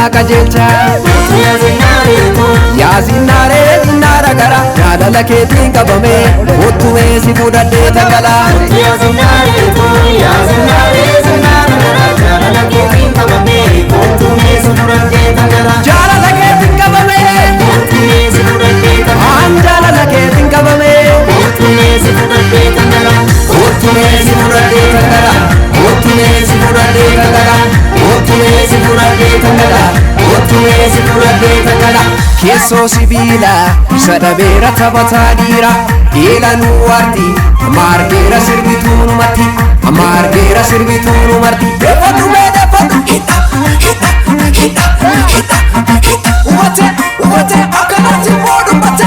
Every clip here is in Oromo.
kajelcha ya zinare zinara gara jaalala keetiin qabame uttume si fudhadhee tagala ya zinare zinara gara jaalala keetiin qabame uttume si fudhadhee tagala jaalala keetiin qabame uttume si fudhadhee tagala jaalala keetiin qabame uttume si fudhadhee tagala uttume si fudhadhee tagala uttume si fudhadhee tagala uttume si fudhadhee tagala uttume si fudhadhee tagala keessoo sibiila sadabera taphataa dhiira eelanuu warti amaargeera sirbituun marti amaargeera sirbituun marti defatu hidha uwate akkanatti moodu batte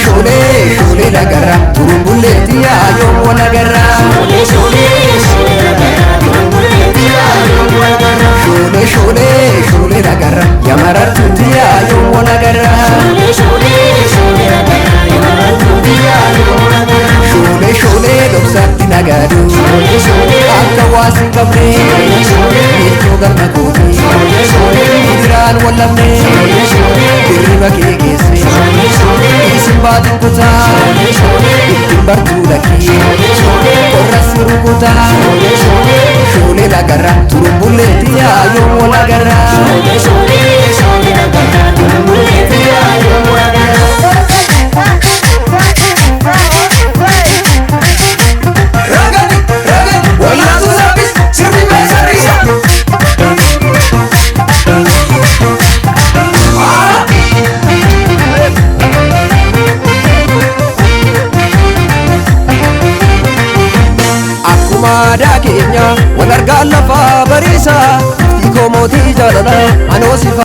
shole lagarra turumbuleeti ayo walagarra shole lagarra yamarartuti ayo walagarra shole loksatti nagadu akka waasin qabne iddoo gamna kooti diraan wallamne dirriba kee geesse isin baatin kutaa ittiin bartuu lakkii qorras rukutaa shole lagarra turumbuleeti ayo walagarra Kenya walargaa lafa bariisa tikoo mootii jaalala anoo sifa